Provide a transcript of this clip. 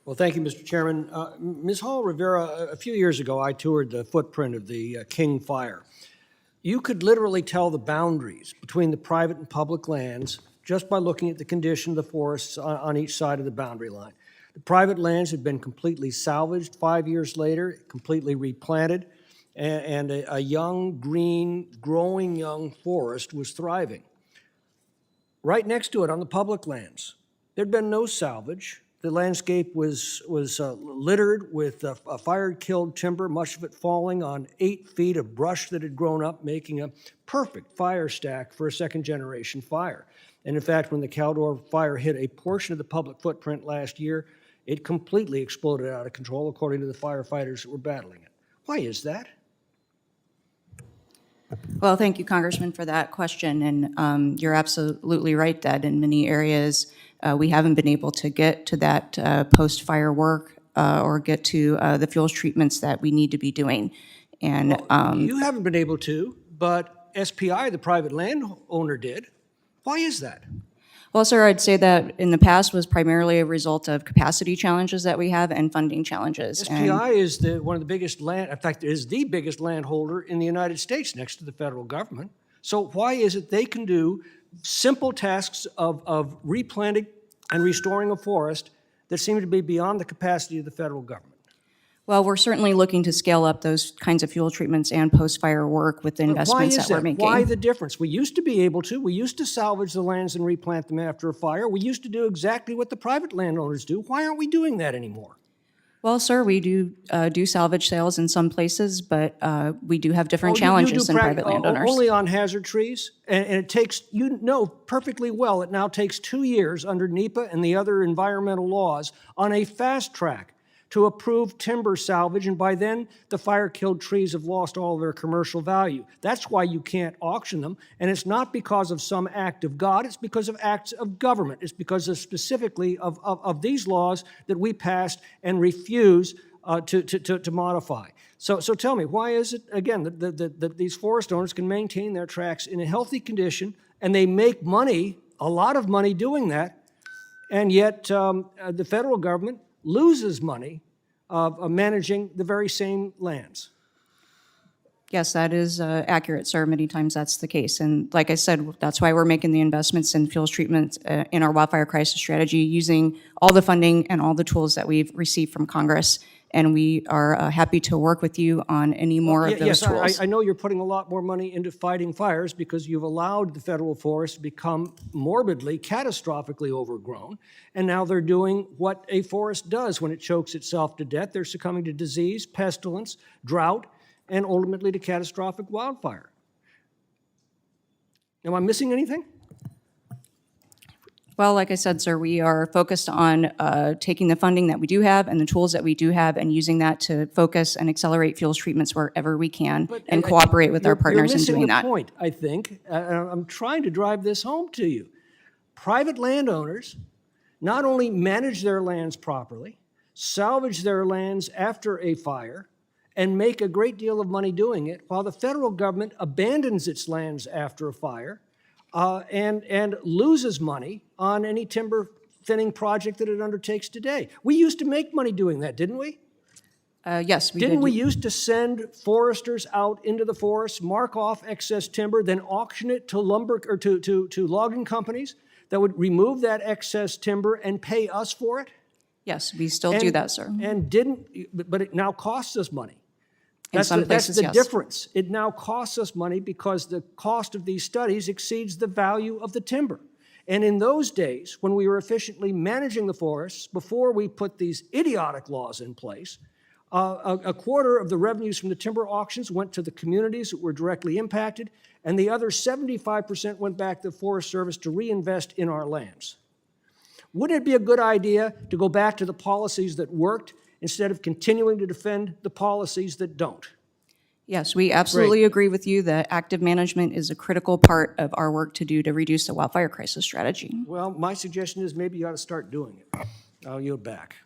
Well, thank you, Mr. Chairman. Ms. Hall Rivera, a few years ago, I toured the footprint of the King Fire. You could literally tell the boundaries between the private and public lands just by looking at the condition of the forests on each side of the boundary line. The private lands had been completely salvaged 5 years later, completely replanted, and a young, green, growing young forest was thriving. Right next to it on the public lands, there'd been no salvage. The landscape was littered with fire-killed timber, much of it falling on 8 feet of brush that had grown up, making a perfect fire stack for a second-generation fire. And in fact, when the Caldor fire hit a portion of the public footprint last year, it completely exploded out of control, according to the firefighters that were battling it. Why is that? Well, thank you, Congressman, for that question. And you're absolutely right that in many areas we haven't been able to get to that post-fire work or get to the fuels treatments that we need to be doing. And you haven't been able to, but SPI, the private landowner, did. Why is that? well, sir, I'd say that in the past was primarily a result of capacity challenges that we have and funding challenges. SPI is one of the biggest land, in fact, is the biggest landholder in the United States next to the federal government. So why is it they can do simple tasks of replanting and restoring a forest that seem to be beyond the capacity of the federal government? Well, we're certainly looking to scale up those kinds of fuel treatments and post-fire work with the investments that we're making. Why the difference? We used to be able to. We used to salvage the lands and replant them after a fire. We used to do exactly what the private landowners do. Why aren't we doing that anymore? Well, sir, we do salvage sales in some places, but we do have different challenges than private landowners. Only on hazard trees? And it takes, you know perfectly well, it now takes 2 years under NEPA and the other environmental laws on a fast track to approve timber salvage, and by then the fire-killed trees have lost all their commercial value. That's why you can't auction them, and it's not because of some act of God, it's because of acts of government. It's because of specifically of these laws that we passed and refuse to modify. So tell me, why is it, again, that these forest owners can maintain their tracts in a healthy condition, and they make money, a lot of money doing that, and yet the federal government loses money managing the very same lands? Yes, that is accurate, sir. Many times that's the case. And like I said, that's why we're making the investments in fuels treatment in our wildfire crisis strategy, using all the funding and all the tools that we've received from Congress. And we are happy to work with you on any more of those tools. Yes, I know you're putting a lot more money into fighting fires because you've allowed the federal forest to become morbidly, catastrophically overgrown. And now they're doing what a forest does when it chokes itself to death. They're succumbing to disease, pestilence, drought, and ultimately to catastrophic wildfire. Am I missing anything? Well, like I said, sir, we are focused on taking the funding that we do have and the tools that we do have and using that to focus and accelerate fuels treatments wherever we can and cooperate with our partners in doing that. You're missing the point, I think. I'm trying to drive this home to you. Private landowners not only manage their lands properly, salvage their lands after a fire, and make a great deal of money doing it, while the federal government abandons its lands after a fire and loses money on any timber thinning project that it undertakes today. We used to make money doing that, didn't we? Yes, we did. Didn't we used to send foresters out into the forest, mark off excess timber, then auction it to lumber or to logging companies that would remove that excess timber and pay us for it? Yes, we still do that, sir. But it now costs us money. That's the difference. It now costs us money because the cost of these studies exceeds the value of the timber. And in those days, when we were efficiently managing the forests, before we put these idiotic laws in place, a quarter of the revenues from the timber auctions went to the communities that were directly impacted, and the other 75% went back to the Forest Service to reinvest in our lands. Wouldn't it be a good idea to go back to the policies that worked instead of continuing to defend the policies that don't? Yes, we absolutely agree with you that active management is a critical part of our work to do to reduce the wildfire crisis strategy. Well, my suggestion is maybe you ought to start doing it. I'll yield back.